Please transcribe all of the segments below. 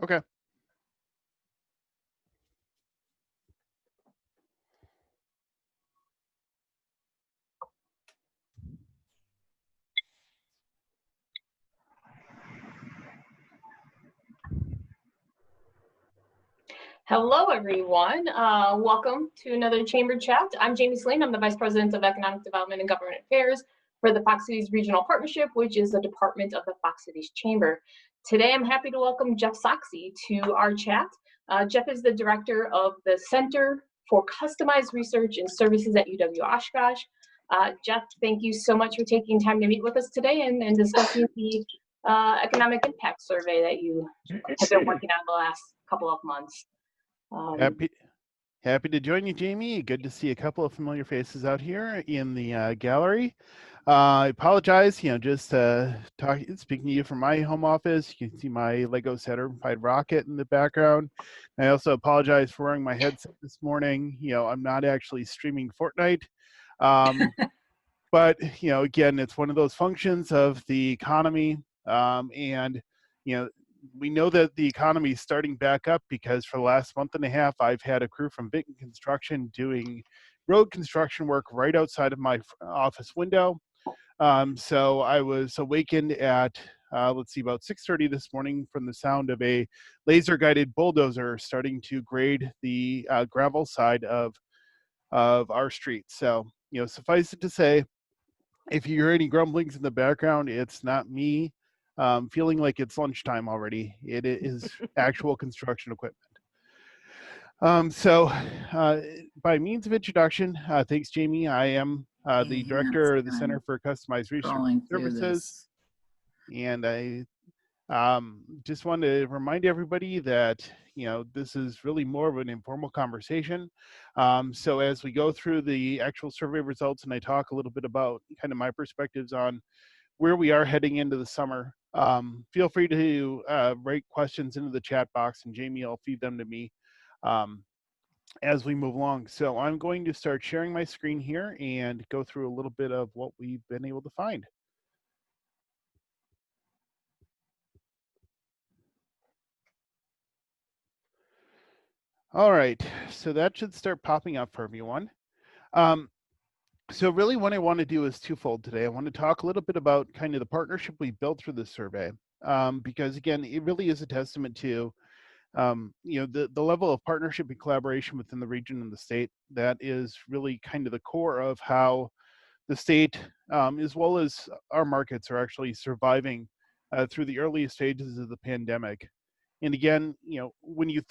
Okay. Hello, everyone. Welcome to another Chamber Chat. I'm Jamie Slane. I'm the Vice President of Economic Development and Government Affairs for the Fox Cities Regional Partnership, which is a department of the Fox Cities Chamber. Today, I'm happy to welcome Jeff Sachse to our chat. Jeff is the Director of the Center for Customized Research and Services at UW Oshkosh. Jeff, thank you so much for taking time to meet with us today and discussing the economic impact survey that you have been working on the last couple of months. Happy to join you, Jamie. Good to see a couple of familiar faces out here in the gallery. I apologize, just speaking to you from my home office. You can see my Lego certified rocket in the background. I also apologize for wearing my headset this morning. I'm not actually streaming Fortnite. But, again, it's one of those functions of the economy. And we know that the economy is starting back up because for the last month and a half, I've had a crew from Bit Construction doing road construction work right outside of my office window. So I was awakened at, about 6:30 this morning from the sound of a laser-guided bulldozer starting to grade the gravel side of our street. So, suffice it to say, if you hear any grumblings in the background, it's not me feeling like it's lunchtime already. It is actual construction equipment. So by means of introduction, thanks, Jamie. I am the director of the Center for Customized Research Services. And I just want to remind everybody that, this is really more of an informal conversation. So as we go through the actual survey results and I talk a little bit about kind of my perspectives on where we are heading into the summer, feel free to write questions into the chat box and Jamie will feed them to me as we move along. So I'm going to start sharing my screen here and go through a little bit of what we've been able to find. All right, so that should start popping up for everyone. So really what I want to do is twofold today. I want to talk a little bit about kind of the partnership we built through this survey, because again, it really is a testament to, the level of partnership and collaboration within the region and the state that is really kind of the core of how the state, as well as our markets, are actually surviving through the early stages of the pandemic. And again, when you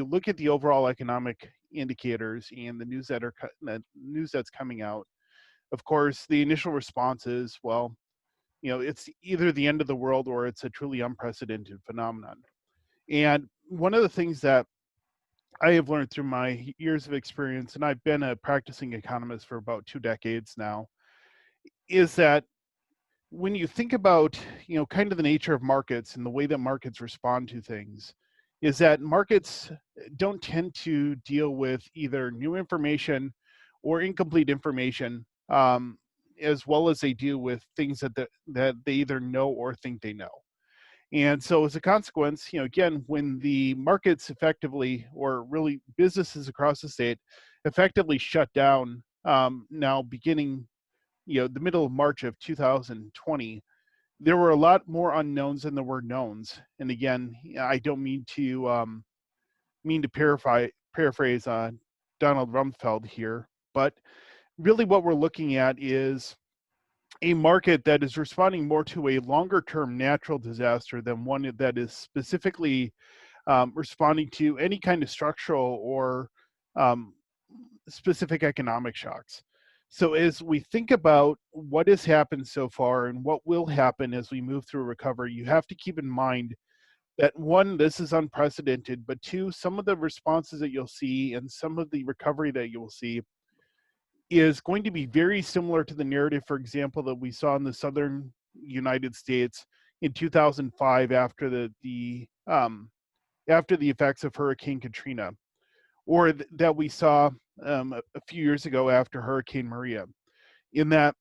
look at the overall economic indicators and the news that's coming out, of course, the initial response is, well, it's either the end of the world or it's a truly unprecedented phenomenon. And one of the things that I have learned through my years of experience, and I've been a practicing economist for about 2 decades now, is that when you think about, kind of the nature of markets and the way that markets respond to things, is that markets don't tend to deal with either new information or incomplete information, as well as they do with things that they either know or think they know. And so as a consequence, again, when the markets effectively, or really businesses across the state, effectively shut down now beginning the middle of March of 2020, there were a lot more unknowns than there were knowns. And again, I don't mean to paraphrase Donald Rumsfeld here, but really what we're looking at is a market that is responding more to a longer term natural disaster than one that is specifically responding to any kind of structural or specific economic shocks. So as we think about what has happened so far and what will happen as we move through recovery, you have to keep in mind that one, this is unprecedented, but two, some of the responses that you'll see and some of the recovery that you will see is going to be very similar to the narrative, for example, that we saw in the southern United States in 2005 after the effects of Hurricane Katrina, or that we saw a few years ago after Hurricane Maria, in that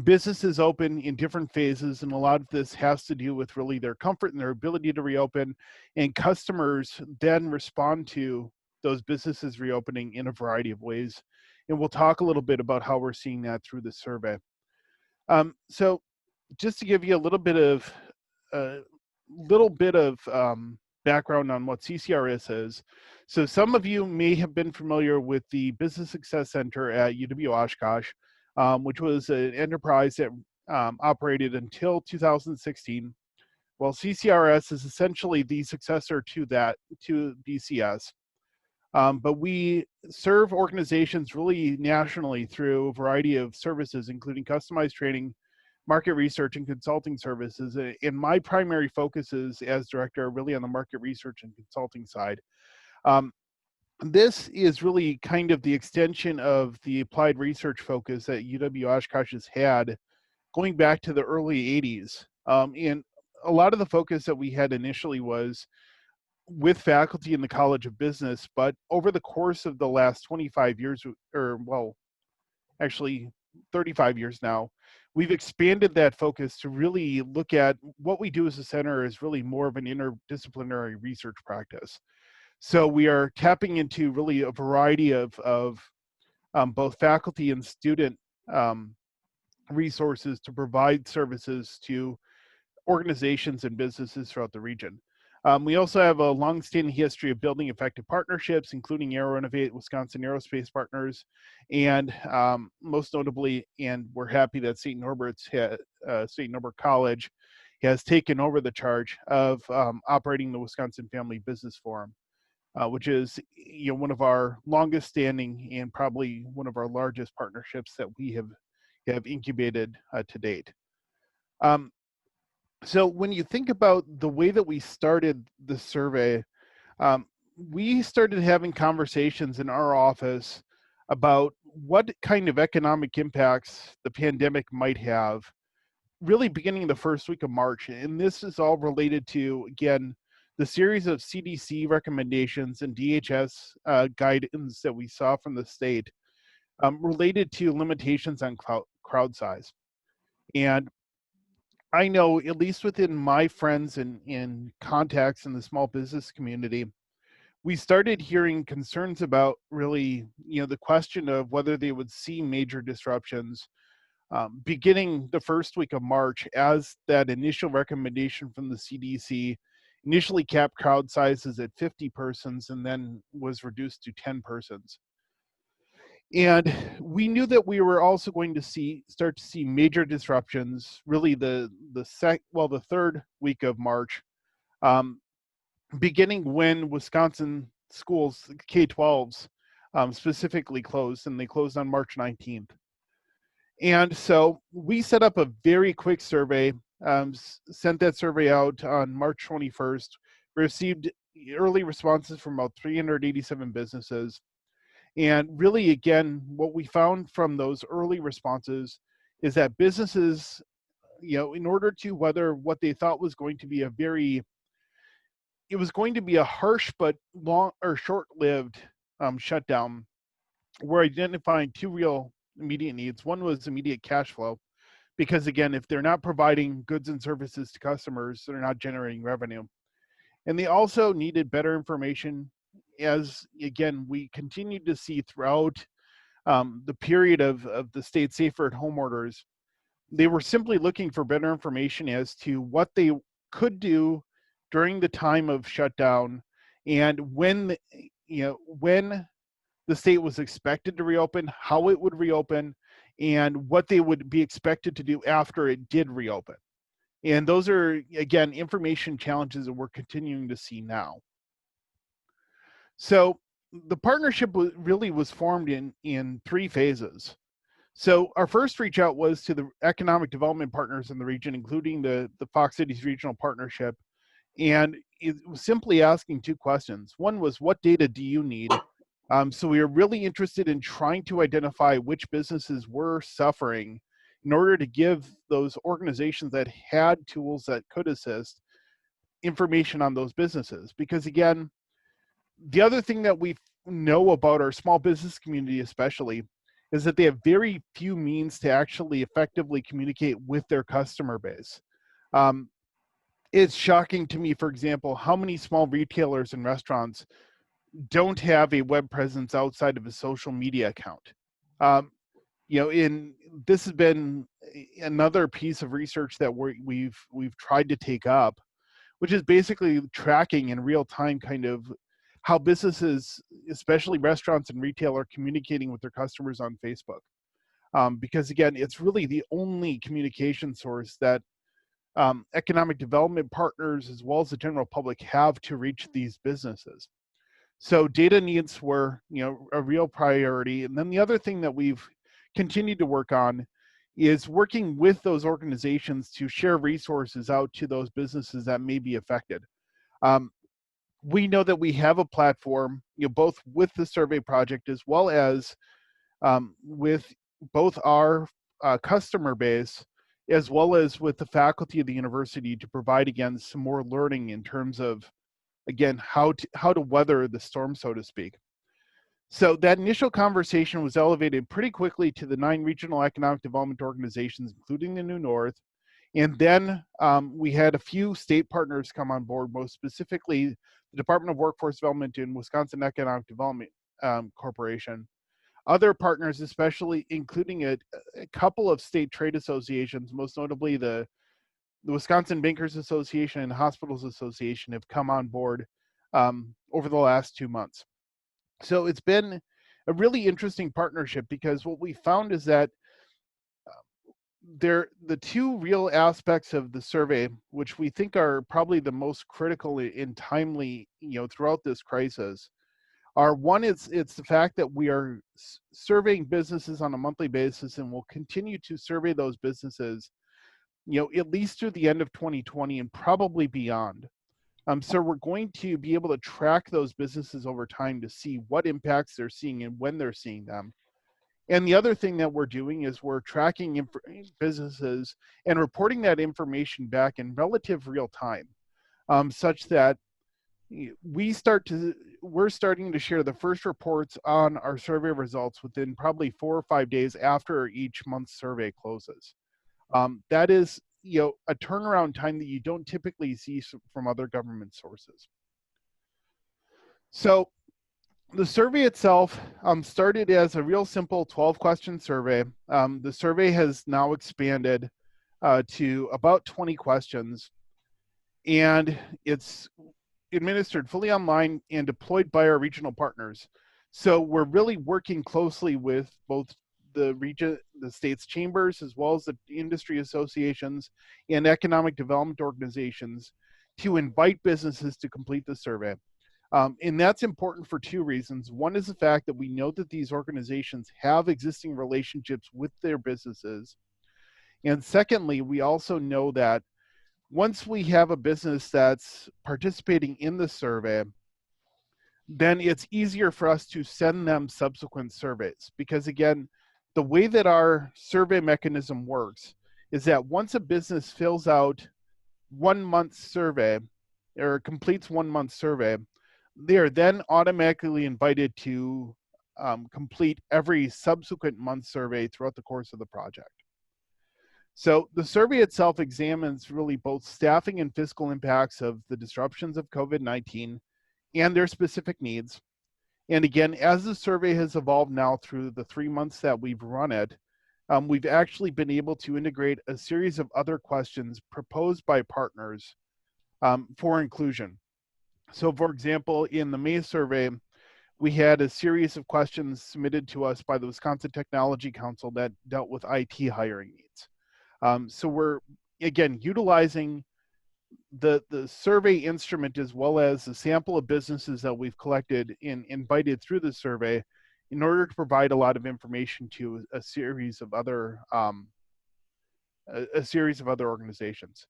businesses open in different phases, and a lot of this has to do with really their comfort and their ability to reopen, and customers then respond to those businesses reopening in a variety of ways. And we'll talk a little bit about how we're seeing that through the survey. So just to give you a uh, little bit of background on what CCRS is. So some of you may have been familiar with the Business Success Center at UW Oshkosh, which was an enterprise that operated until 2016. Well, CCRS is essentially the successor to BCS. But we serve organizations really nationally through a variety of services, including customized training, market research, and consulting services. And my primary focuses as director are really on the market research and consulting side. Um, this is really kind of the extension of the applied research focus that UW Oshkosh has had going back to the early 80s. And a lot of the focus that we had initially was with faculty in the College of Business, but over the course of the last 25 years, or well, actually 35 years now, we've expanded that focus to really look at what we do as a center is really more of an interdisciplinary research practice. So we are tapping into really a variety of both faculty and student um, resources to provide services to organizations and businesses throughout the region. We also have a long-standing history of building effective partnerships, including AeroInnovate, Wisconsin Aerospace Partners, and most notably, and we're happy that St. Norbert College has taken over the charge of operating the Wisconsin Family Business Forum, which is one of our longest-standing and probably one of our largest partnerships that we have incubated to date. So when you think about the way that we started the survey, we started having conversations in our office about what kind of economic impacts the pandemic might have, really beginning the first week of March. And this is all related to, again, the series of CDC recommendations and DHS guidance that we saw from the state related to limitations on crowd size. And I know, at least within my friends and contacts in the small business community, we started hearing concerns about really, the question of whether they would see major disruptions beginning the first week of March, as that initial recommendation from the CDC initially capped crowd sizes at 50 persons and then was reduced to 10 persons. And we knew that we were also going to start to see major disruptions, really the third week of March, um, beginning when Wisconsin schools, K-12s, specifically closed, and they closed on March 19th. And so we set up a very quick survey, sent that survey out on March 21st, received early responses from about 387 businesses. And really, again, what we found from those early responses is that businesses, in order to weather what they thought was going to be it was going to be a harsh but long or short-lived shutdown, we're identifying two real immediate needs. One was immediate cash flow, because again, if they're not providing goods and services to customers, they're not generating revenue. And they also needed better information, as again, we continued to see throughout the period of the state safer at home orders. They were simply looking for better information as to what they could do during the time of shutdown, and when the state was expected to reopen, how it would reopen, and what they would be expected to do after it did reopen. And those are, again, information challenges that we're continuing to see now. So the partnership really was formed in three phases. So our first reach out was to the economic development partners in the region, including the Fox Cities Regional Partnership. And it was simply asking two questions. One was, what data do you need? So we are really interested in trying to identify which businesses were suffering in order to give those organizations that had tools that could assist information on those businesses. Because again, the other thing that we know about our small business community especially is that they have very few means to actually effectively communicate with their customer base. Um, it's shocking to me, for example, how many small retailers and restaurants don't have a web presence outside of a social media account. Um, this has been another piece of research that we've tried to take up, which is basically tracking in real time kind of how businesses, especially restaurants and retail, are communicating with their customers on Facebook. Because again, it's really the only communication source that economic development partners as well as the general public have to reach these businesses. So data needs were, a real priority. And then the other thing that we've continued to work on is working with those organizations to share resources out to those businesses that may be affected. Um, we know that we have a platform, both with the survey project as well as with both our customer base as well as with the faculty of the university to provide, again, some more learning in terms of, again, how to weather the storm, so to speak. So that initial conversation was elevated pretty quickly to the 9 regional economic development organizations, including the New North. And then we had a few state partners come on board, most specifically the Department of Workforce Development and Wisconsin Economic Development Corporation. Other partners, especially including a couple of state trade associations, most notably the Wisconsin Bankers Association and Hospitals Association, have come on board over the last 2 months. So it's been a really interesting partnership because what we found is that the two real aspects of the survey, which we think are probably the most critical and timely, throughout this crisis, are one, it's the fact that we are surveying businesses on a monthly basis and will continue to survey those businesses, at least through the end of 2020 and probably beyond. So we're going to be able to track those businesses over time to see what impacts they're seeing and when they're seeing them. And the other thing that we're doing is we're tracking businesses and reporting that information back in relative real time, such that we're starting to share the first reports on our survey results within probably 4 or 5 days after each month's survey closes. That is, a turnaround time that you don't typically see from other government sources. So the survey itself started as a real simple 12-question survey. The survey has now expanded to about 20 questions, and it's administered fully online and deployed by our regional partners. So we're really working closely with both the state's chambers, as well as the industry associations and economic development organizations to invite businesses to complete the survey. And that's important for 2 reasons. One is the fact that we know that these organizations have existing relationships with their businesses. And secondly, we also know that once we have a business that's participating in the survey, then it's easier for us to send them subsequent surveys. Because again, the way that our survey mechanism works is that once a business fills out 1 month survey or completes 1 month survey, they are then automatically invited to complete every subsequent month survey throughout the course of the project. So the survey itself examines really both staffing and fiscal impacts of the disruptions of COVID-19 and their specific needs. And again, as the survey has evolved now through the 3 months that we've run it, we've actually been able to integrate a series of other questions proposed by partners for inclusion. So for example, in the May survey, we had a series of questions submitted to us by the Wisconsin Technology Council that dealt with IT hiring needs. So we're, again, utilizing the survey instrument as well as the sample of businesses that we've collected and invited through the survey in order to provide a lot of information to a series of other organizations.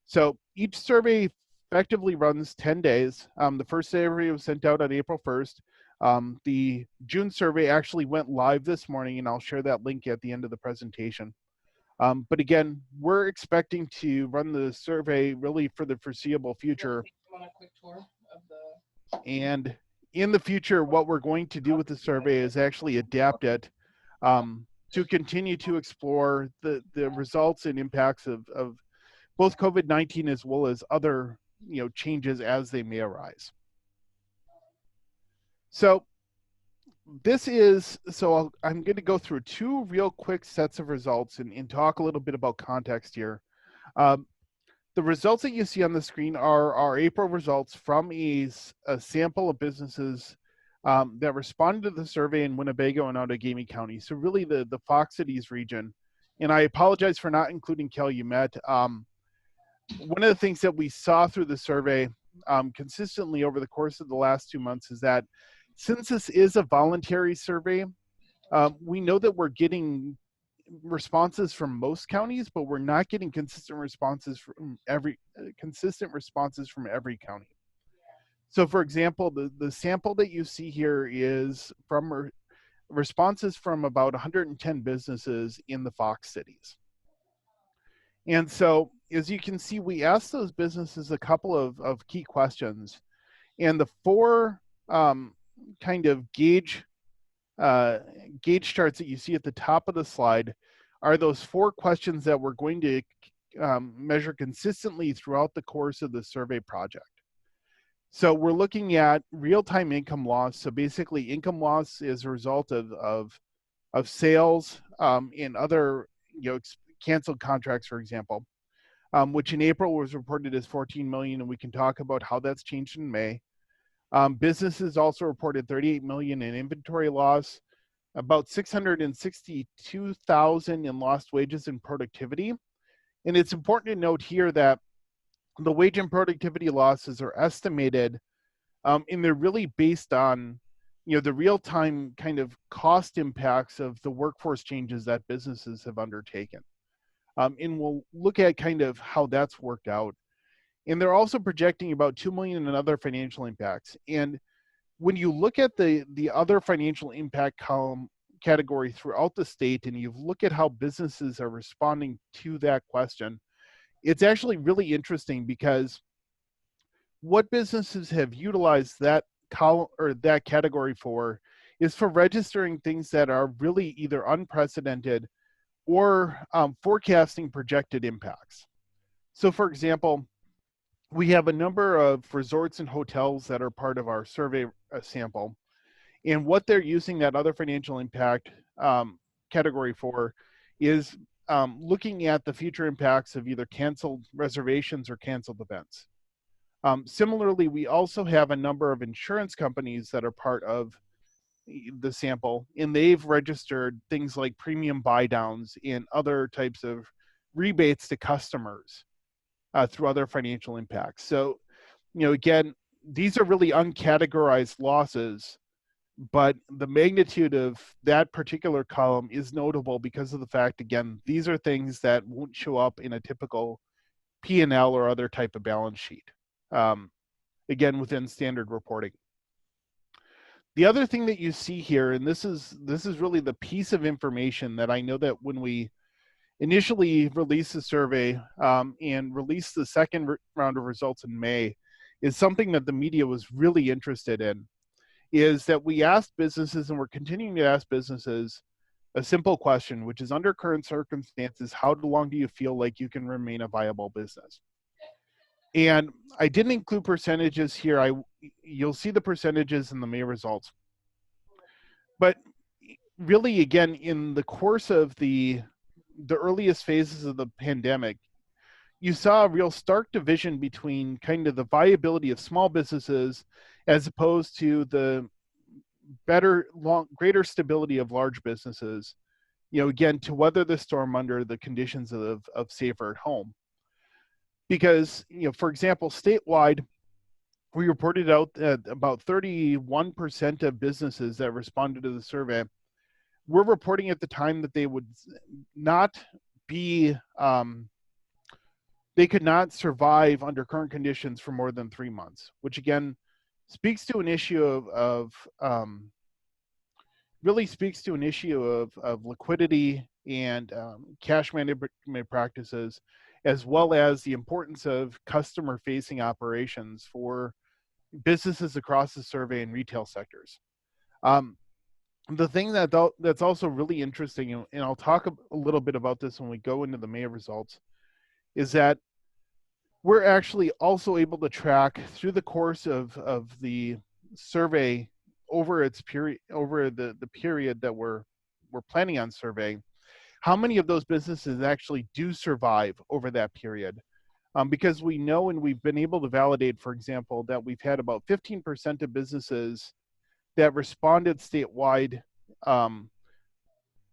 So each survey effectively runs 10 days. The first survey was sent out on April 1st. The June survey actually went live this morning, and I'll share that link at the end of the presentation. But again, we're expecting to run the survey really for the foreseeable future. Want a quick tour of the... And in the future, what we're going to do with the survey is actually adapt it to continue to explore the results and impacts of both COVID-19 as well as other changes as they may arise. So I'm going to go through two real quick sets of results and talk a little bit about context here. The results that you see on the screen are our April results from a sample of businesses that responded to the survey in Winnebago and Outagamie County. So really the Fox Cities region. And I apologize for not including Calumet. One of the things that we saw through the survey consistently over the course of the last 2 months is that since this is a voluntary survey, we know that we're getting responses from most counties, but we're not getting consistent responses from every county. So for example, the sample that you see here is from responses from about 110 businesses in the Fox cities. And so as you can see, we asked those businesses a couple of key questions, and the four kind of gauge charts that you see at the top of the slide are those four questions that we're going to measure consistently throughout the course of the survey project. So we're looking at real-time income loss. So basically income loss is a result of sales and other canceled contracts, for example, which in April was reported as 14 million, and we can talk about how that's changed in May. Businesses also reported 38 million in inventory loss, about 662,000 in lost wages and productivity. And it's important to note here that the wage and productivity losses are estimated, and they're really based on the real-time kind of cost impacts of the workforce changes that businesses have undertaken. And we'll look at kind of how that's worked out. And they're also projecting about 2 million in other financial impacts. And when you look at the other financial impact column category throughout the state, and you look at how businesses are responding to that question, it's actually really interesting, because what businesses have utilized that column or that category for is for registering things that are really either unprecedented or forecasting projected impacts. So for example, we have a number of resorts and hotels that are part of our survey sample. And what they're using that other financial impact category for is looking at the future impacts of either canceled reservations or canceled events. Similarly, we also have a number of insurance companies that are part of the sample, and they've registered things like premium buy downs and other types of rebates to customers through other financial impacts. So, again, these are really uncategorized losses, but the magnitude of that particular column is notable because of the fact, again, these are things that won't show up in a typical P&L or other type of balance sheet, again, within standard reporting. The other thing that you see here, and this is really the piece of information that I know that when we initially released the survey and released the second round of results in May, is something that the media was really interested in, is that we asked businesses, and we're continuing to ask businesses, a simple question, which is, under current circumstances, how long do you feel like you can remain a viable business? And I didn't include percentages here. You'll see the percentages in the May results. But really, again, in the course of the earliest phases of the pandemic, you saw a real stark division between kind of the viability of small businesses as opposed to the greater stability of large businesses, again, to weather the storm under the conditions of safer at home. Because, for example, statewide, we reported out that about 31% of businesses that responded to the survey were reporting at the time that they would not be, they could not survive under current conditions for more than 3 months, which again speaks to an issue of really speaks to an issue of liquidity and cash management practices, as well as the importance of customer-facing operations for businesses across the survey and retail sectors. The thing that's also really interesting, and I'll talk a little bit about this when we go into the May results, is that we're actually also able to track through the course of the survey over its period, over the period that we're planning on surveying, how many of those businesses actually do survive over that period. Because we know, and we've been able to validate, for example, that we've had about 15% of businesses that responded statewide um,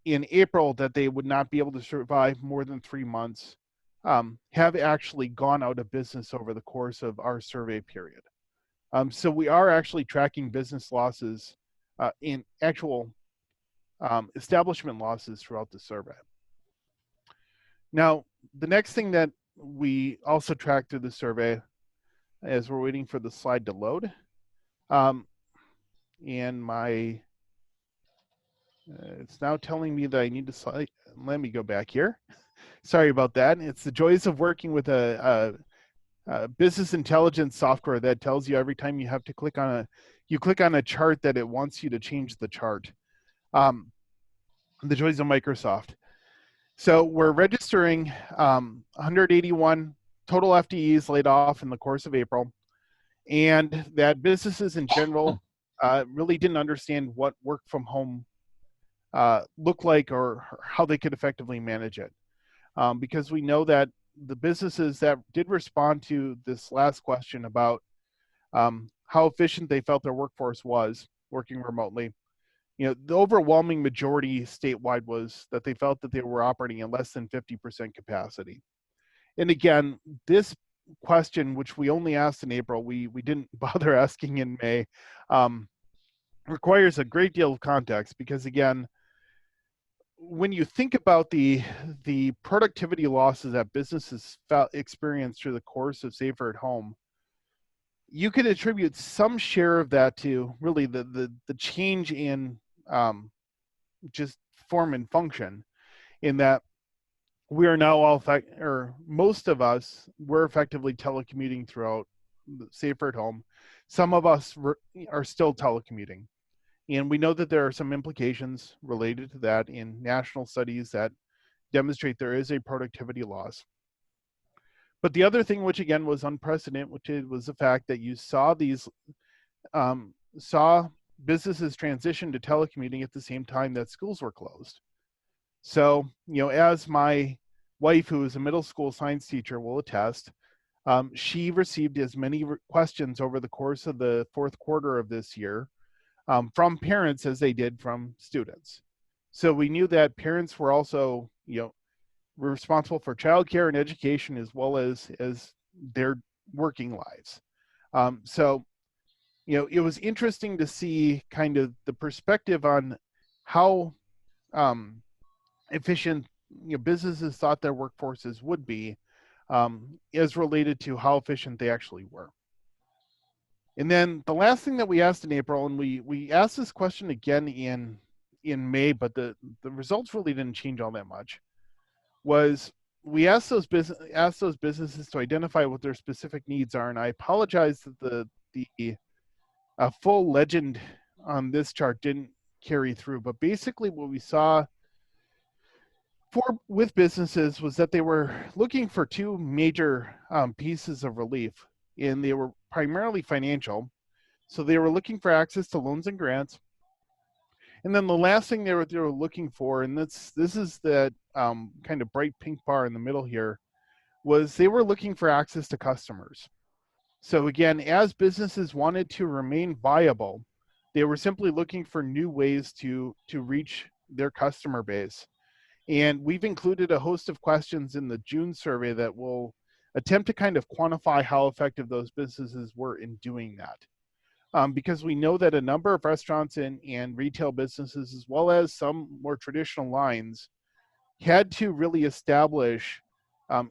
in April that they would not be able to survive more than 3 months, have actually gone out of business over the course of our survey period. So we are actually tracking business losses in actual establishment losses throughout the survey. Now, the next thing that we also track through the survey, as we're waiting for the slide to load, and it's now telling me that I need to slide. Let me go back here. Sorry about that. It's the joys of working with a business intelligence software that tells you every time you have to click on a chart that it wants you to change the chart. The joys of Microsoft. So we're registering 181 total FTEs laid off in the course of April, and that businesses in general really didn't understand what work from home looked like or how they could effectively manage it. Because we know that the businesses that did respond to this last question about how efficient they felt their workforce was working remotely, the overwhelming majority statewide was that they felt that they were operating at less than 50% capacity. And again, this question, which we only asked in April, we didn't bother asking in May, requires a great deal of context because, again, when you think about the productivity losses that businesses experienced through the course of Safer at Home, you could attribute some share of that to really the change in just form and function, in that we are now all, or most of us, were effectively telecommuting throughout Safer at Home. Some of us are still telecommuting. And we know that there are some implications related to that in national studies that demonstrate there is a productivity loss. But the other thing, which again was unprecedented, was the fact that you saw businesses transition to telecommuting at the same time that schools were closed. So, as my wife, who is a middle school science teacher, will attest, she received as many questions over the course of the fourth quarter of this year from parents as they did from students. So we knew that parents were also, responsible for childcare and education as well as their working lives. So, it was interesting to see kind of the perspective on how efficient businesses thought their workforces would be, as related to how efficient they actually were. And then the last thing that we asked in April, and we asked this question again in May, but the results really didn't change all that much, was we asked those businesses to identify what their specific needs are. And I apologize that the full legend on this chart didn't carry through, but basically what we saw with businesses was that they were looking for two major pieces of relief, and they were primarily financial. So they were looking for access to loans and grants. And then the last thing they were looking for, and this is that kind of bright pink bar in the middle here, was they were looking for access to customers. So again, as businesses wanted to remain viable, they were simply looking for new ways to reach their customer base. And we've included a host of questions in the June survey that will attempt to kind of quantify how effective those businesses were in doing that. Because we know that a number of restaurants and retail businesses, as well as some more traditional lines, had to really establish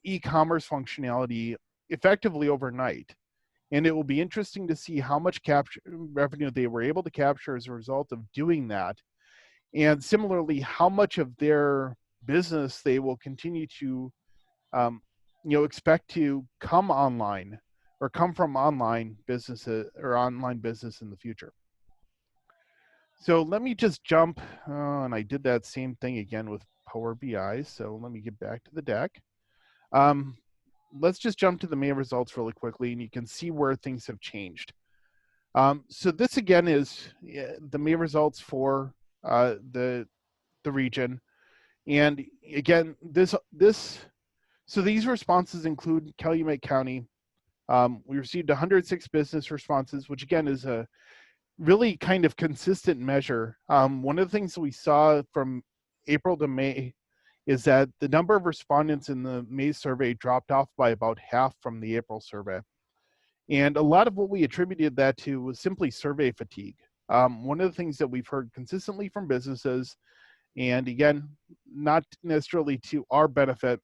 e-commerce functionality effectively overnight. And it will be interesting to see how much revenue they were able to capture as a result of doing that. And similarly, how much of their business they will continue to expect to come online or come from online businesses or online business in the future. So let me just jump, and I did that same thing again with Power BI. So let me get back to the deck. Um, let's just jump to the main results really quickly, and you can see where things have changed. So this again is the main results for the region, and again so these responses include Calumet County. We received 106 business responses, which again is a really kind of consistent measure. One of the things that we saw from April to May is that the number of respondents in the May survey dropped off by about half from the April survey. And a lot of what we attributed that to was simply survey fatigue. One of the things that we've heard consistently from businesses, and again, not necessarily to our benefit,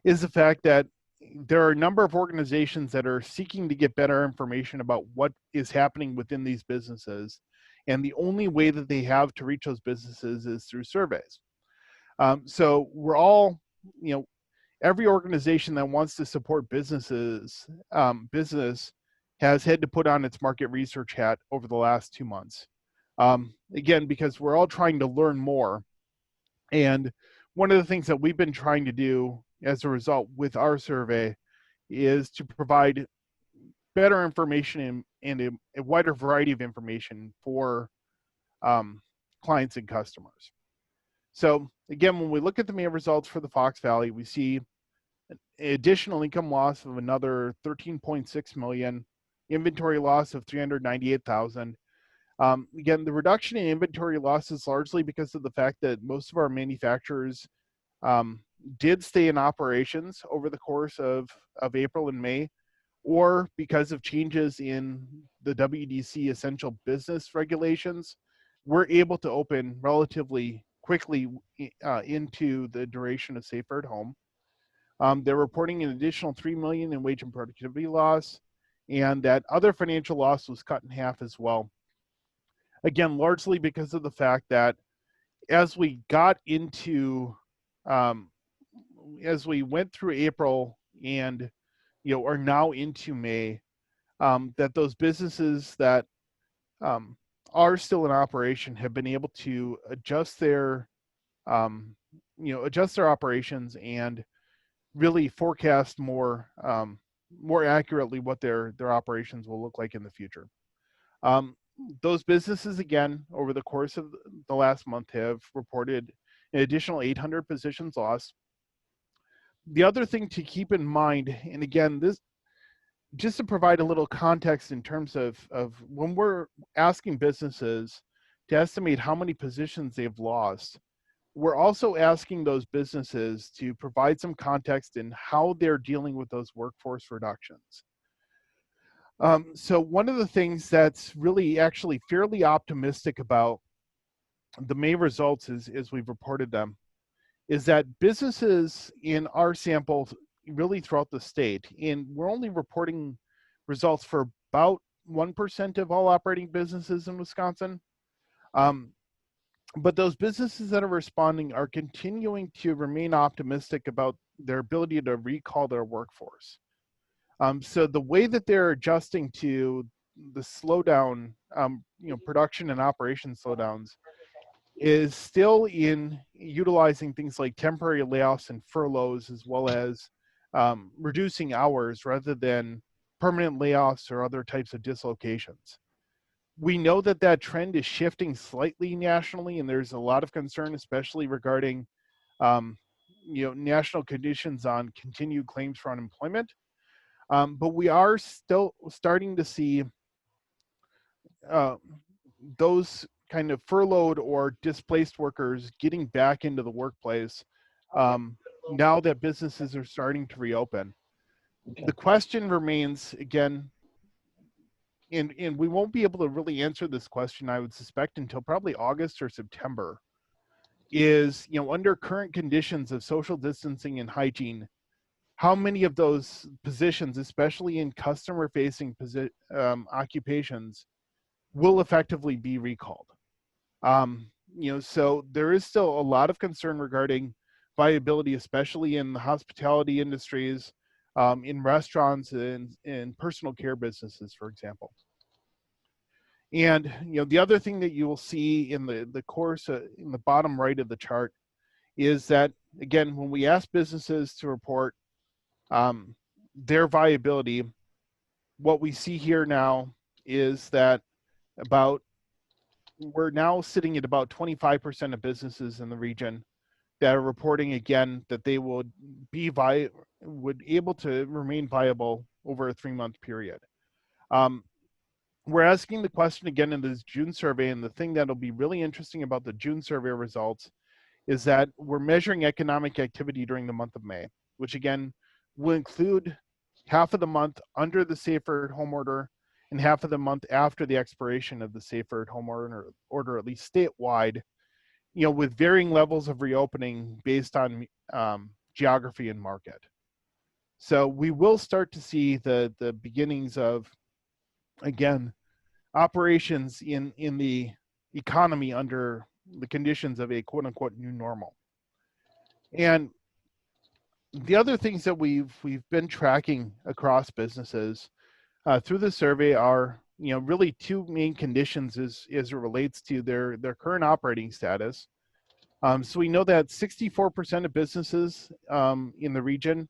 is the fact that there are a number of organizations that are seeking to get better information about what is happening within these businesses. And the only way that they have to reach those businesses is through surveys. So we're all, you know, every organization that wants to support businesses, business has had to put on its market research hat over the last 2 months. Again, because we're all trying to learn more. And one of the things that we've been trying to do as a result with our survey is to provide better information and a wider variety of information for clients and customers. So again, when we look at the main results for the Fox Valley, we see an additional income loss of another 13.6 million, inventory loss of 398,000. Again, the reduction in inventory loss is largely because of the fact that most of our manufacturers did stay in operations over the course of April and May, or because of changes in the WDC essential business regulations, we're able to open relatively quickly into the duration of Safer at Home. They're reporting an additional 3 million in wage and productivity loss, and that other financial loss was cut in half as well. Again, largely because of the fact that as we got into, as we went through April and are now into May, that those businesses that are still in operation have been able to adjust their adjust their operations and really forecast more accurately what their operations will look like in the future. Those businesses, again, over the course of the last month, have reported an additional 800 positions lost. The other thing to keep in mind, and again, this just to provide a little context in terms of when we're asking businesses to estimate how many positions they've lost, we're also asking those businesses to provide some context in how they're dealing with those workforce reductions. So one of the things that's really actually fairly optimistic about the May results is, as we've reported them, is that businesses in our samples really throughout the state, and we're only reporting results for about 1% of all operating businesses in Wisconsin. But those businesses that are responding are continuing to remain optimistic about their ability to recall their workforce. So the way that they're adjusting to the slowdown, production and operation slowdowns, is still in utilizing things like temporary layoffs and furloughs, as well as reducing hours rather than permanent layoffs or other types of dislocations. We know that that trend is shifting slightly nationally, and there's a lot of concern, especially regarding national conditions on continued claims for unemployment. But we are still starting to see those kind of furloughed or displaced workers getting back into the workplace now that businesses are starting to reopen. The question remains, again, and we won't be able to really answer this question, I would suspect, until probably August or September, is, under current conditions of social distancing and hygiene, how many of those positions, especially in customer-facing occupations, will effectively be recalled? So there is still a lot of concern regarding viability, especially in the hospitality industries, in restaurants and in personal care businesses, for example. And the other thing that you will see in the course in the bottom right of the chart is that, again, when we ask businesses to report their viability, what we see here now is that we're now sitting at about 25% of businesses in the region that are reporting again that they would able to remain viable over a 3-month period. We're asking the question again in this June survey, and the thing that'll be really interesting about the June survey results is that we're measuring economic activity during the month of May, which again will include half of the month under the safer at home order and half of the month after the expiration of the safer at home order, at least statewide, with varying levels of reopening based on geography and market. So we will start to see the beginnings of, again, operations in the economy under the conditions of a quote unquote new normal. And the other things that we've been tracking across businesses through the survey are really two main conditions as it relates to their current operating status. So we know that 64% of businesses in the region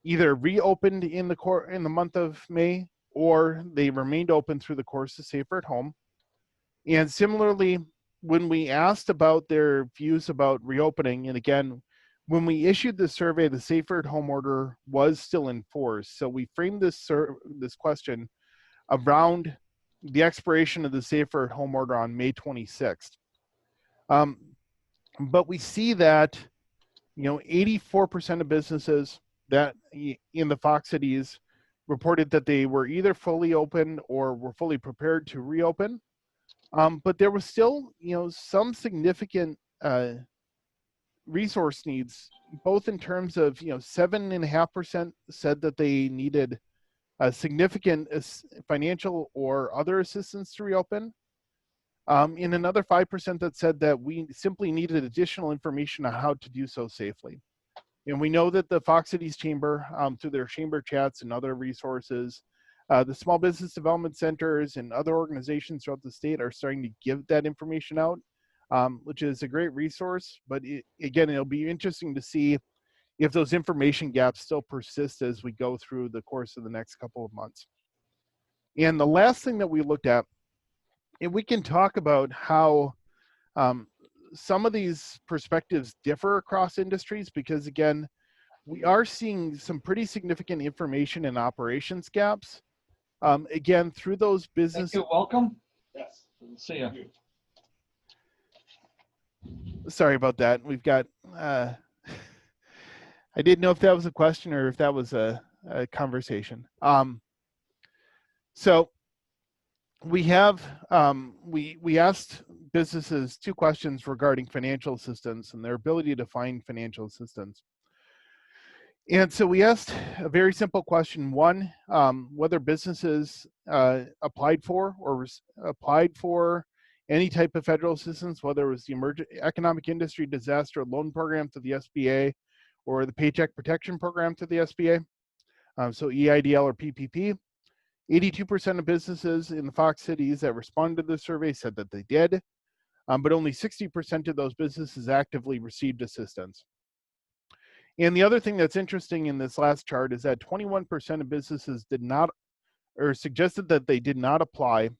either reopened in the month of May, or they remained open through the course of Safer at Home. And similarly, when we asked about their views about reopening, and again, when we issued the survey, the Safer at Home order was still in force. So we framed this question around the expiration of the Safer at Home order on May 26th. But we see that 84% of businesses that in the Fox cities reported that they were either fully open or were fully prepared to reopen. But there was still, some significant resource needs, both in terms of, 7.5% said that they needed significant financial or other assistance to reopen. In another 5% that said that we simply needed additional information on how to do so safely. And we know that the Fox Cities Chamber, through their chamber chats and other resources, the small business development centers and other organizations throughout the state are starting to give that information out, which is a great resource. But again, it'll be interesting to see if those information gaps still persist as we go through the course of the next couple of months. And the last thing that we looked at, and we can talk about how some of these perspectives differ across industries, because again, we are seeing some pretty significant information and operations gaps. Again, through those business. Thank you. Welcome. Yes. See you. Sorry about that. We've got. I didn't know if that was a question or if that was a conversation. So we have we asked businesses 2 questions regarding financial assistance and their ability to find financial assistance. And so we asked a very simple question. One, whether businesses applied for any type of federal assistance, whether it was the Economic Industry Disaster Loan Program through the SBA or the Paycheck Protection Program through the SBA, so EIDL or PPP. 82% of businesses in the Fox cities that responded to the survey said that they did, but only 60% of those businesses actively received assistance. And the other thing that's interesting in this last chart is that 21% of businesses did not, or suggested that they did not apply.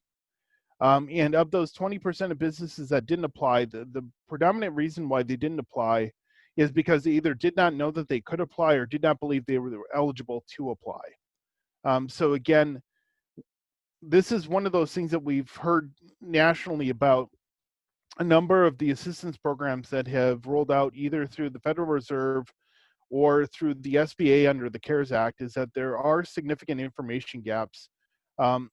And of those 20% of businesses that didn't apply, the predominant reason why they didn't apply is because they either did not know that they could apply or did not believe they were eligible to apply. So again, this is one of those things that we've heard nationally about a number of the assistance programs that have rolled out either through the Federal Reserve or through the SBA under the CARES Act, is that there are significant information gaps,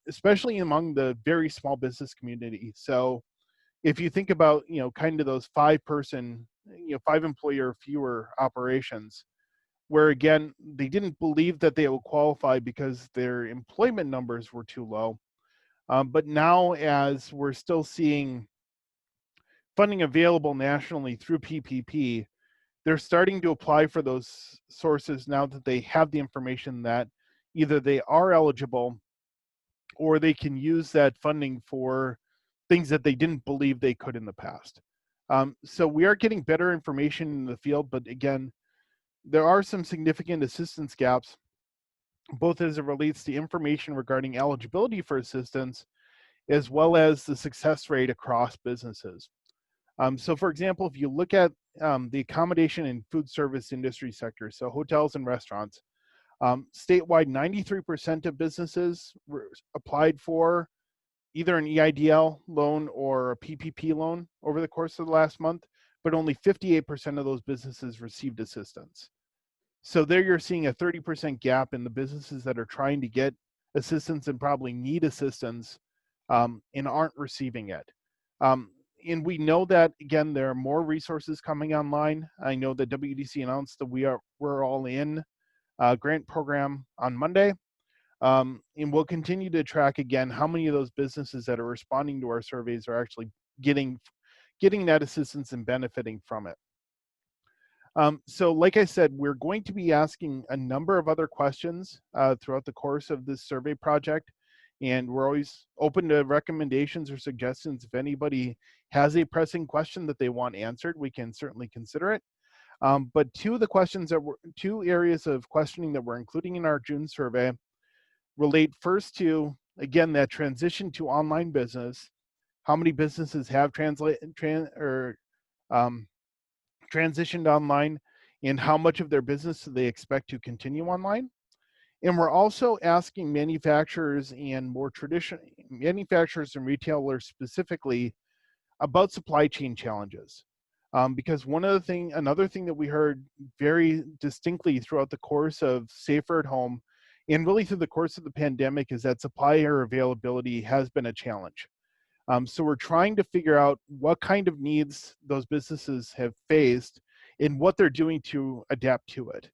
especially among the very small business community. So if you think about, kind of those 5-person, 5-employee or fewer operations, where again, they didn't believe that they would qualify because their employment numbers were too low. But now, as we're still seeing funding available nationally through PPP, they're starting to apply for those sources now that they have the information that either they are eligible or they can use that funding for things that they didn't believe they could in the past. So we are getting better information in the field, but again, there are some significant assistance gaps, both as it relates to information regarding eligibility for assistance, as well as the success rate across businesses. So for example, if you look at the accommodation and food service industry sector, so hotels and restaurants, statewide, 93% of businesses applied for either an EIDL loan or a PPP loan over the course of the last month, but only 58% of those businesses received assistance. So there you're seeing a 30% gap in the businesses that are trying to get assistance and probably need assistance and aren't receiving it. And we know that, again, there are more resources coming online. I know that WDC announced that we're all in grant program on Monday. And we'll continue to track, again, how many of those businesses that are responding to our surveys are actually getting that assistance and benefiting from it. So like I said, we're going to be asking a number of other questions throughout the course of this survey project. And we're always open to recommendations or suggestions. If anybody has a pressing question that they want answered, we can certainly consider it. But two areas of questioning that we're including in our June survey relate first to, again, that transition to online business. How many businesses have transitioned online, and how much of their business do they expect to continue online? And we're also asking manufacturers and manufacturers and retailers specifically about supply chain challenges. Because another thing that we heard very distinctly throughout the course of Safer at Home and really through the course of the pandemic is that supplier availability has been a challenge. So we're trying to figure out what kind of needs those businesses have faced and what they're doing to adapt to it.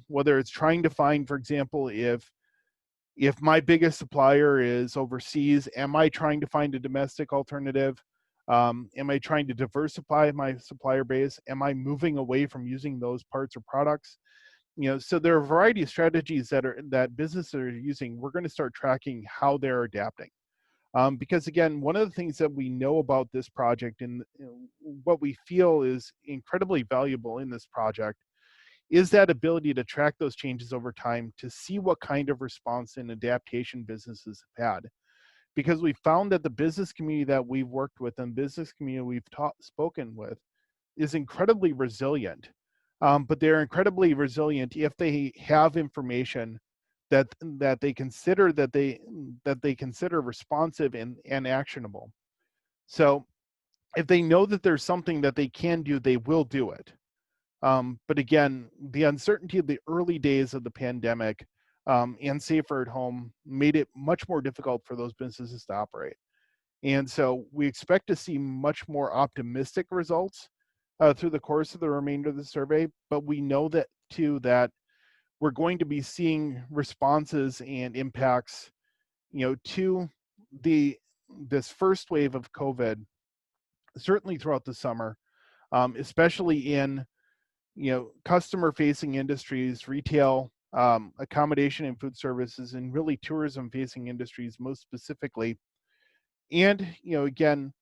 Whether it's trying to find, for example, if my biggest supplier is overseas, am I trying to find a domestic alternative? Am I trying to diversify my supplier base? Am I moving away from using those parts or products? So there are a variety of strategies that businesses are using. We're going to start tracking how they're adapting. Because again, one of the things that we know about this project and what we feel is incredibly valuable in this project is that ability to track those changes over time to see what kind of response and adaptation businesses have had. Because we found that the business community that we've worked with and business community we've spoken with is incredibly resilient. But they're incredibly resilient if they have information that they consider responsive and actionable. So if they know that there's something that they can do, they will do it. But again, the uncertainty of the early days of the pandemic and Safer at Home made it much more difficult for those businesses to operate. And so we expect to see much more optimistic results through the course of the remainder of the survey, but we know that too that we're going to be seeing responses and impacts, to this first wave of COVID, certainly throughout the summer, especially in customer-facing industries, retail, accommodation and food services, and really tourism-facing industries most specifically. And again,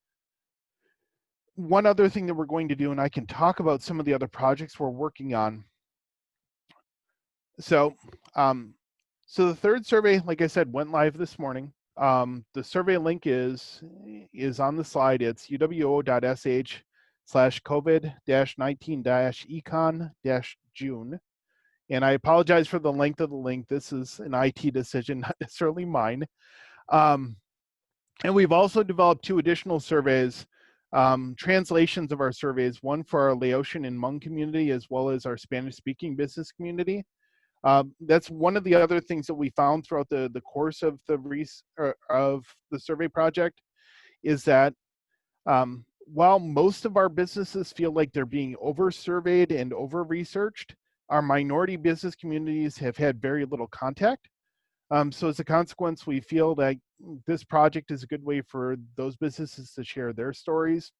one other thing that we're going to do, and I can talk about some of the other projects we're working on. So the third survey, like I said, went live this morning. The survey link is on the slide. It's uwo.sh/covid-19-econ-june. And I apologize for the length of the link. This is an IT decision, not necessarily mine. And we've also developed two additional surveys, translations of our surveys, one for our Laotian and Hmong community, as well as our Spanish-speaking business community. That's one of the other things that we found throughout the course of the survey project is that while most of our businesses feel like they're being over-surveyed and over-researched, our minority business communities have had very little contact. So as a consequence, we feel that this project is a good way for those businesses to share their stories.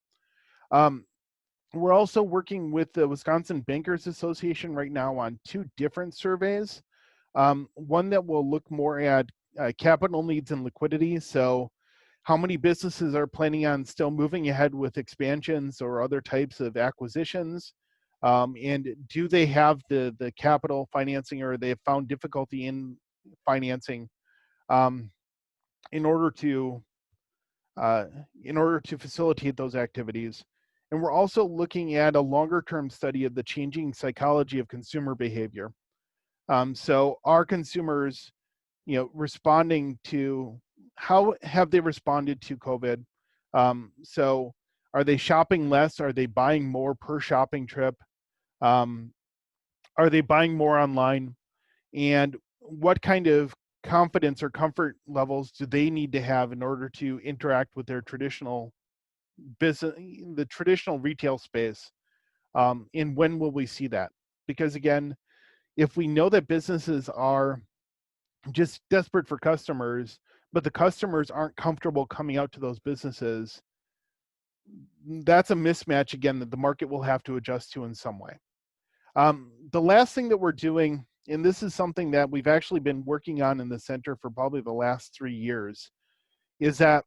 We're also working with the Wisconsin Bankers Association right now on two different surveys. One that will look more at capital needs and liquidity. So how many businesses are planning on still moving ahead with expansions or other types of acquisitions? And do they have the capital financing, or they have found difficulty in financing um, in order to facilitate those activities? And we're also looking at a longer term study of the changing psychology of consumer behavior. So are consumers, responding to, how have they responded to COVID? So are they shopping less? Are they buying more per shopping trip? Um, are they buying more online? And what kind of confidence or comfort levels do they need to have in order to interact with their traditional business, the traditional retail space? And when will we see that? Because again, if we know that businesses are just desperate for customers, but the customers aren't comfortable coming out to those businesses, that's a mismatch again that the market will have to adjust to in some way. The last thing that we're doing, and this is something that we've actually been working on in the center for probably the last 3 years, is that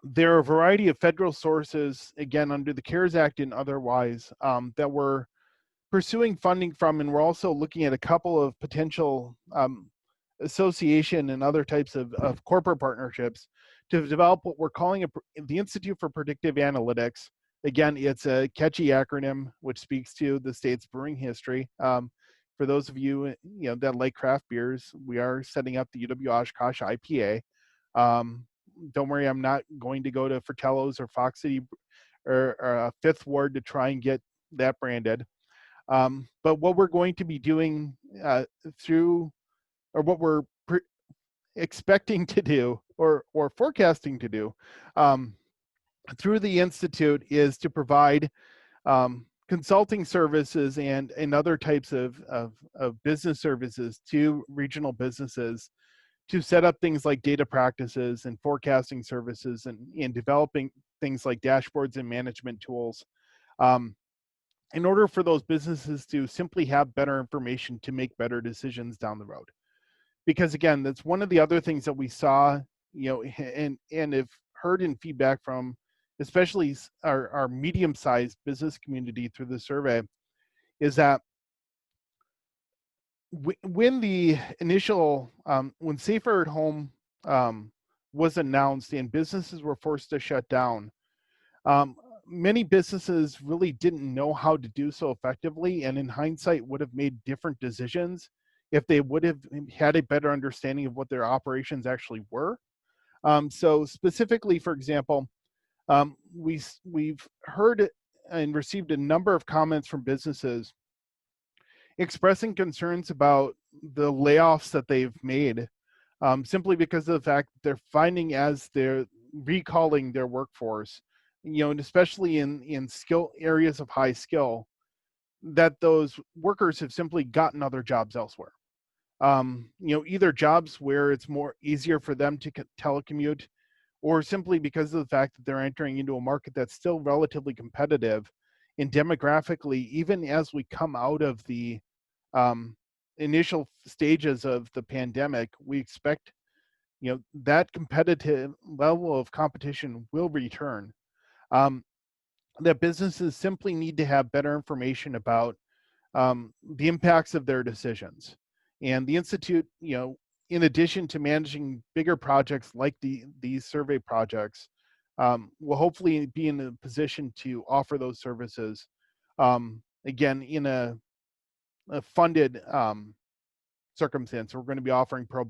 there are a variety of federal sources, again, under the CARES Act and otherwise, that we're pursuing funding from, and we're also looking at a couple of potential association and other types of corporate partnerships to develop what we're calling the Institute for Predictive Analytics. Again, it's a catchy acronym which speaks to the state's brewing history. For those of you, that like craft beers, we are setting up the UW Oshkosh IPA. Don't worry, I'm not going to go to Fratello's or Fox City or Fifth Ward to try and get that branded. But what we're going to be doing what we're expecting to do or forecasting to do through the Institute is to provide consulting services and other types of business services to regional businesses to set up things like data practices and forecasting services and developing things like dashboards and management tools. In order for those businesses to simply have better information to make better decisions down the road. Because again, that's one of the other things that we saw, and have heard in feedback from especially our medium-sized business community through the survey, is that when the initial, when Safer at Home was announced and businesses were forced to shut down, many businesses really didn't know how to do so effectively, and in hindsight would have made different decisions if they would have had a better understanding of what their operations actually were. So specifically, for example, we've heard and received a number of comments from businesses expressing concerns about the layoffs that they've made, simply because of the fact that they're finding, as they're recalling their workforce, and especially in skill areas of high skill, that those workers have simply gotten other jobs elsewhere. Either jobs where it's more easier for them to telecommute, or simply because of the fact that they're entering into a market that's still relatively competitive. And demographically, even as we come out of the initial stages of the pandemic, we expect that competitive level of competition will return. That businesses simply need to have better information about the impacts of their decisions. And the Institute, in addition to managing bigger projects like these survey projects, will hopefully be in a position to offer those services, again, in a funded circumstance. We're going to be offering pro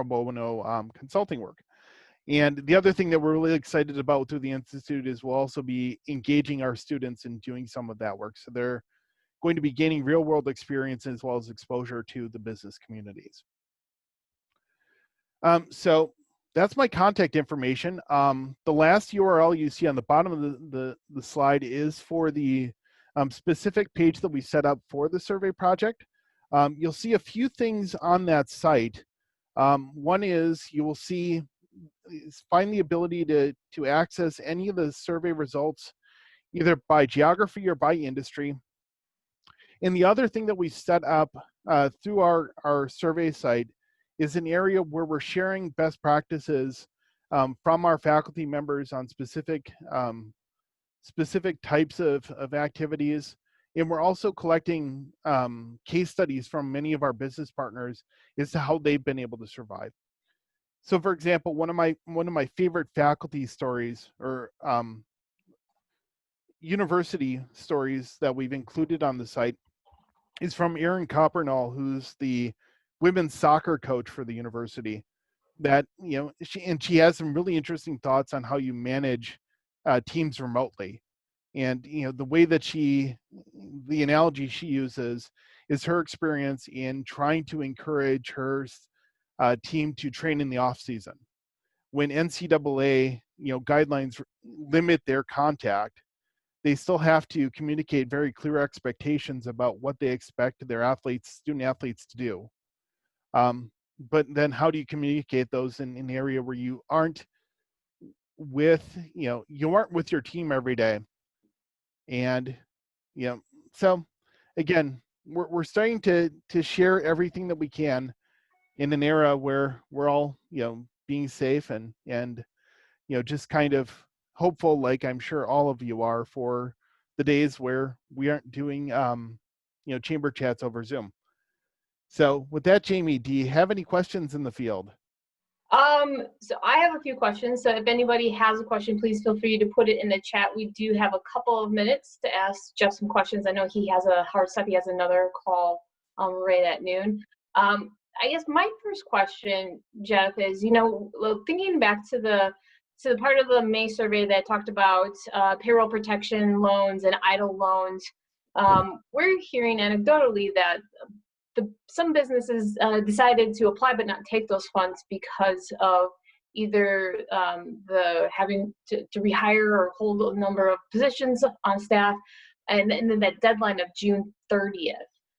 bono consulting work. And the other thing that we're really excited about through the Institute is we'll also be engaging our students in doing some of that work. So they're going to be gaining real world experience as well as exposure to the business communities. So that's my contact information. The last URL you see on the bottom of the slide is for the specific page that we set up for the survey project. You'll see a few things on that site. One is you will find the ability to access any of the survey results either by geography or by industry. And the other thing that we set up through our survey site is an area where we're sharing best practices from our faculty members on specific types of activities. And we're also collecting case studies from many of our business partners as to how they've been able to survive. So for example, one of my favorite faculty stories or university stories that we've included on the site is from Erin Coppernall, who's the women's soccer coach for the university. That, you know, she has some really interesting thoughts on how you manage teams remotely. And, you know, the way that the analogy she uses is her experience in trying to encourage her team to train in the off season. When NCAA, you know, guidelines limit their contact, they still have to communicate very clear expectations about what they expect their student athletes to do. But then how do you communicate those in an area where you aren't with your team every day? And, you know, so again, we're starting to share everything that we can in an era where we're all, you know, being safe and you know, just kind of hopeful, like I'm sure all of you are, for the days where we aren't doing, you know, chamber chats over Zoom. So with that, Jamie, do you have any questions in the field? So I have a few questions. So if anybody has a question, please feel free to put it in the chat. We do have a couple of minutes to ask Jeff some questions. I know he has a hard stop. He has another call right at noon. I guess my first question, Jeff, is, you know, thinking back to the part of the May survey that talked about payroll protection loans and idle loans. We're hearing anecdotally that some businesses decided to apply but not take those funds because of either the having to rehire or hold a number of positions on staff, and then that deadline of June 30th.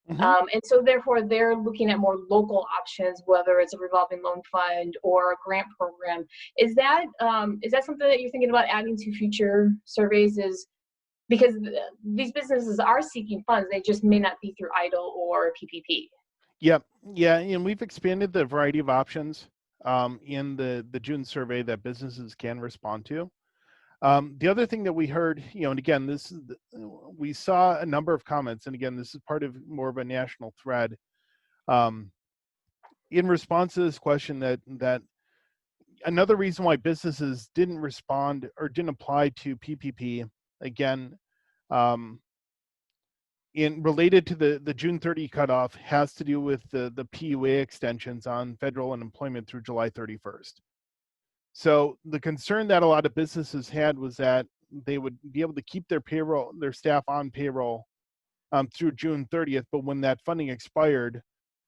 And so therefore they're looking at more local options, whether it's a revolving loan fund or a grant program. Is that something that you're thinking about adding to future surveys? Is because these businesses are seeking funds, they just may not be through EIDL or PPP. Yep. Yeah, and we've expanded the variety of options in the June survey that businesses can respond to. The other thing that we heard, you know, and again, we saw a number of comments, and again, this is part of more of a national thread in response to this question that another reason why businesses didn't respond or didn't apply to PPP, again, related to the June 30 cutoff, has to do with the PUA extensions on federal unemployment through July 31st. So the concern that a lot of businesses had was that they would be able to keep their staff on payroll through June 30th, but when that funding expired,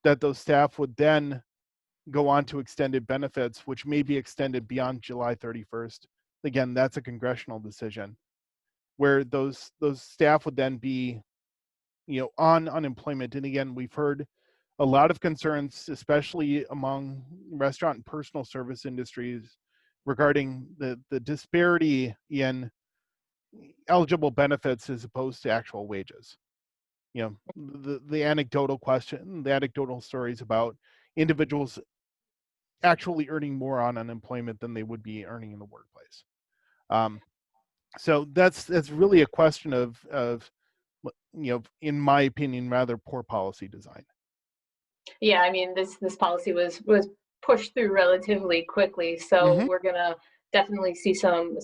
that those staff would then go on to extended benefits, which may be extended beyond July 31st. Again, that's a congressional decision, where those staff would then be, you know, on unemployment. And again, we've heard a lot of concerns, especially among restaurant and personal service industries, regarding the disparity in eligible benefits as opposed to actual wages. You know, the anecdotal stories about individuals actually earning more on unemployment than they would be earning in the workplace. So that's really a question of, you know, in my opinion, rather poor policy design. Yeah, I mean, this policy was pushed through relatively quickly, so we're gonna definitely see some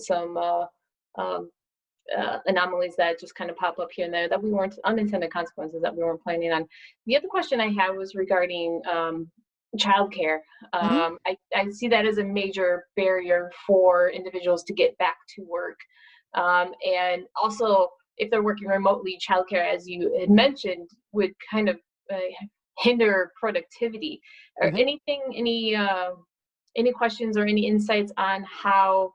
anomalies that just kind of pop up here and there that we weren't, unintended consequences that we weren't planning on. The other question I had was regarding childcare. I see that as a major barrier for individuals to get back to work, and also if they're working remotely, childcare, as you had mentioned, would kind of hinder productivity. Or any questions or any insights on how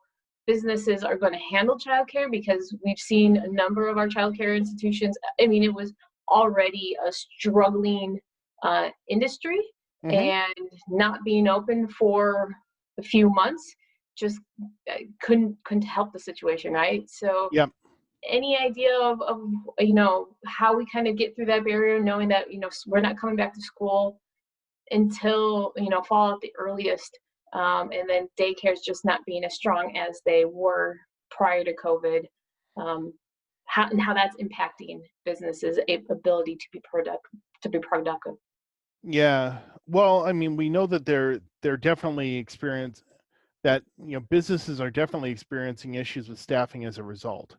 businesses are going to handle childcare? Because we've seen a number of our childcare institutions, I mean, it was already a struggling industry, and not being open for a few months just couldn't help the situation, right? So any idea of you know, how we kind of get through that barrier, knowing that, you know, we're not coming back to school until, fall at the earliest. And then daycares just not being as strong as they were prior to COVID. How that's impacting businesses' ability to be productive. Yeah. Well, I mean, we know that they're definitely businesses are definitely experiencing issues with staffing as a result.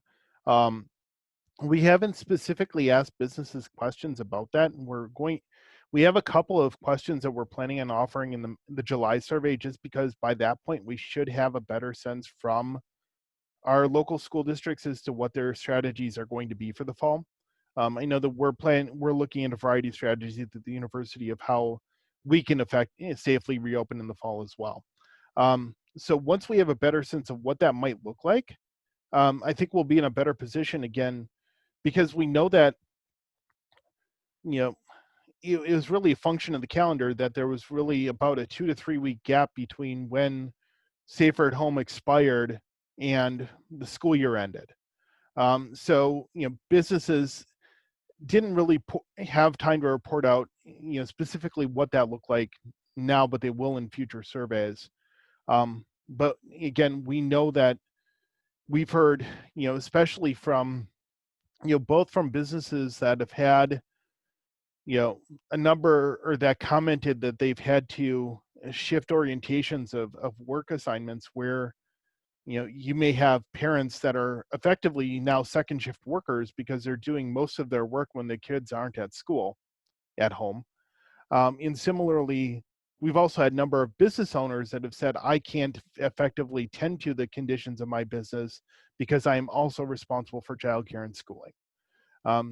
We haven't specifically asked businesses questions about that, and we have a couple of questions that we're planning on offering in the July survey, just because by that point we should have a better sense from our local school districts as to what their strategies are going to be for the fall. I know that we're looking at a variety of strategies at the university of how we can safely reopen in the fall as well. So once we have a better sense of what that might look like, I think we'll be in a better position again, because we know that, it was really a function of the calendar that there was really about a 2 to 3 week gap between when Safer at Home expired and the school year ended. So, businesses didn't really have time to report out, specifically what that looked like now, but they will in future surveys. But again, we know that we've heard, especially from, both from businesses that have had, a number, or that commented that they've had to shift orientations of work assignments where, you may have parents that are effectively now second shift workers because they're doing most of their work when the kids aren't at school, at home. And similarly, we've also had a number of business owners that have said, I can't effectively tend to the conditions of my business because I am also responsible for childcare and schooling.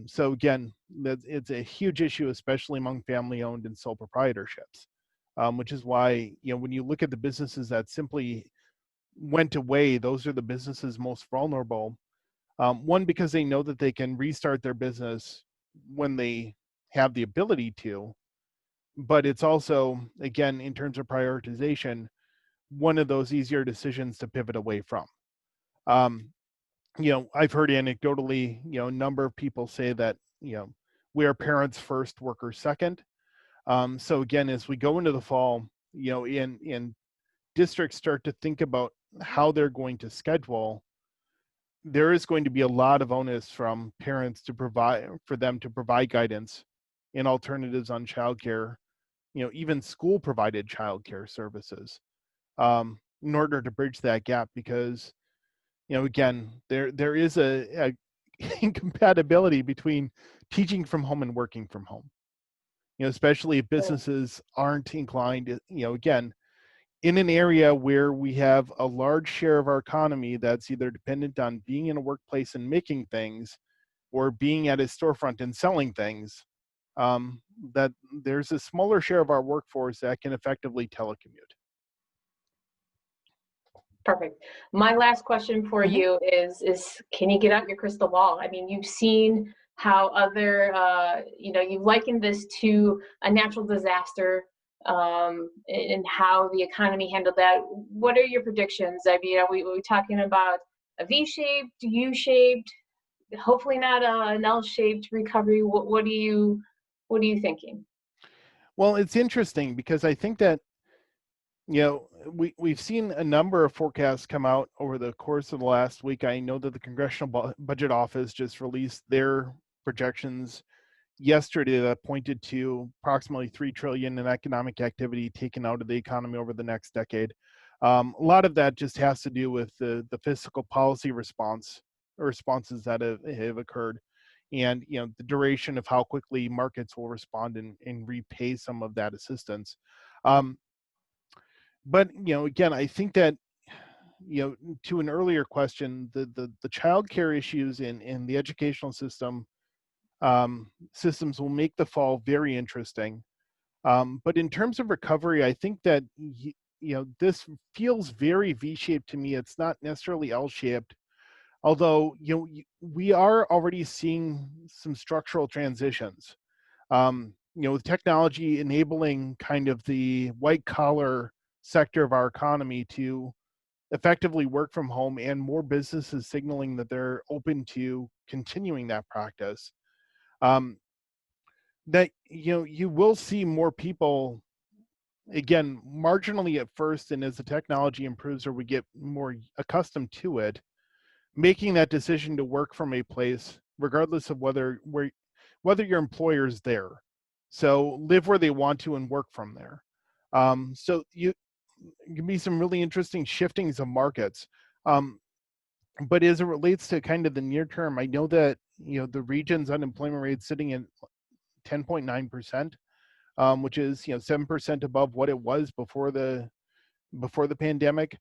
So again, it's a huge issue, especially among family-owned and sole proprietorships, which is why, when you look at the businesses that simply went away, those are the businesses most vulnerable. One, because they know that they can restart their business when they have the ability to, but it's also, again, in terms of prioritization, one of those easier decisions to pivot away from. I've heard anecdotally, a number of people say that, we are parents first, workers second. So again, as we go into the fall, in districts start to think about how they're going to schedule, there is going to be a lot of onus from parents for them to provide guidance and alternatives on childcare, even school provided childcare services, in order to bridge that gap, because, again, there is a incompatibility between teaching from home and working from home, especially if businesses aren't inclined, again, in an area where we have a large share of our economy that's either dependent on being in a workplace and making things, or being at a storefront and selling things, that there's a smaller share of our workforce that can effectively telecommute. Perfect. My last question for you is can you get out your crystal ball? I mean, you've seen how other, you've likened this to a natural disaster, and how the economy handled that. What are your predictions? I mean, are we talking about a V-shaped, U-shaped, hopefully not an L-shaped recovery? What are you thinking? Well, it's interesting because I think that, we've seen a number of forecasts come out over the course of the last week. I know that the Congressional Budget Office just released their projections yesterday that pointed to approximately $3 trillion in economic activity taken out of the economy over the next decade. A lot of that just has to do with the fiscal policy responses that have occurred, and, the duration of how quickly markets will respond and repay some of that assistance. But, again, I think that, to an earlier question, the child care issues in the educational systems will make the fall very interesting. But in terms of recovery, I think that, this feels very V-shaped to me. It's not necessarily L-shaped, although, we are already seeing some structural transitions. With technology enabling kind of the white collar sector of our economy to effectively work from home, and more businesses signaling that they're open to continuing that practice, that, you will see more people again, marginally at first, and as the technology improves or we get more accustomed to it, making that decision to work from a place, regardless of whether your employer is there. So live where they want to and work from there. So you can be some really interesting shiftings of markets. But as it relates to kind of the near term, I know that the region's unemployment rate sitting at 10.9%, which is 7% above what it was before the pandemic.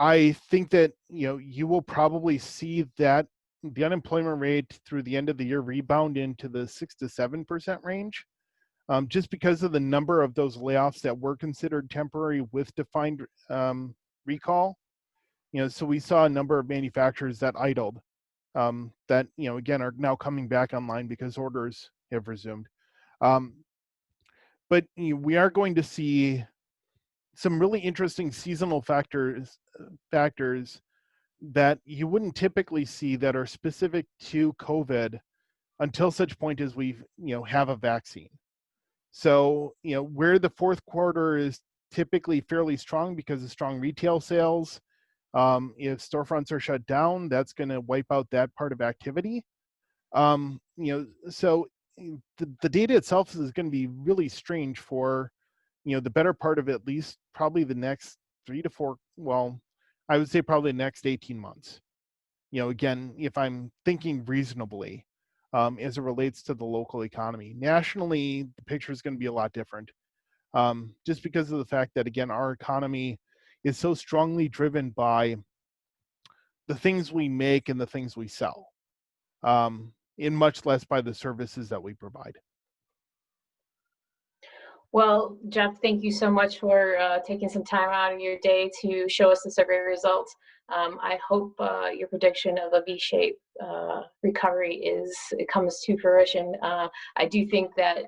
I think that you will probably see that the unemployment rate through the end of the year rebound into the 6 to 7% range, just because of the number of those layoffs that were considered temporary with defined recall. So we saw a number of manufacturers that idled, that again are now coming back online because orders have resumed. But we are going to see some really interesting seasonal factors that you wouldn't typically see that are specific to COVID until such point as we have a vaccine. So where the fourth quarter is typically fairly strong because of strong retail sales. If storefronts are shut down, that's going to wipe out that part of activity. So the data itself is going to be really strange for the better part of at least probably the next 3 to 4, well, I would say probably the next 18 months. Again, if I'm thinking reasonably, as it relates to the local economy. Nationally, the picture is going to be a lot different, just because of the fact that, again, our economy is so strongly driven by the things we make and the things we sell, and much less by the services that we provide. Well, Jeff, thank you so much for taking some time out of your day to show us the survey results. I hope your prediction of a V-shaped recovery comes to fruition. I do think that,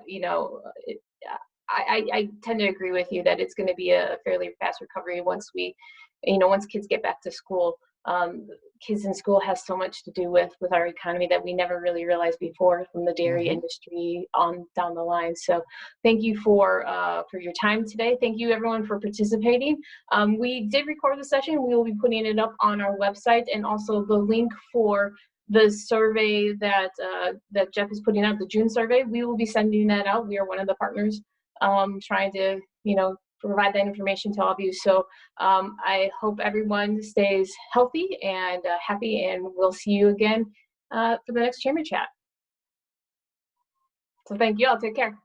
I tend to agree with you that it's going to be a fairly fast recovery once once kids get back to school. Kids in school has so much to do with our economy that we never really realized before, from the dairy industry on down the line. So thank you for your time today. Thank you everyone for participating. We did record the session. We will be putting it up on our website, and also the link for the survey that Jeff is putting out, the June survey. We will be sending that out. We are one of the partners trying to provide that information to all of you. So I hope everyone stays healthy and happy, and we'll see you again for the next Chamber Chat. So thank you all. Take care.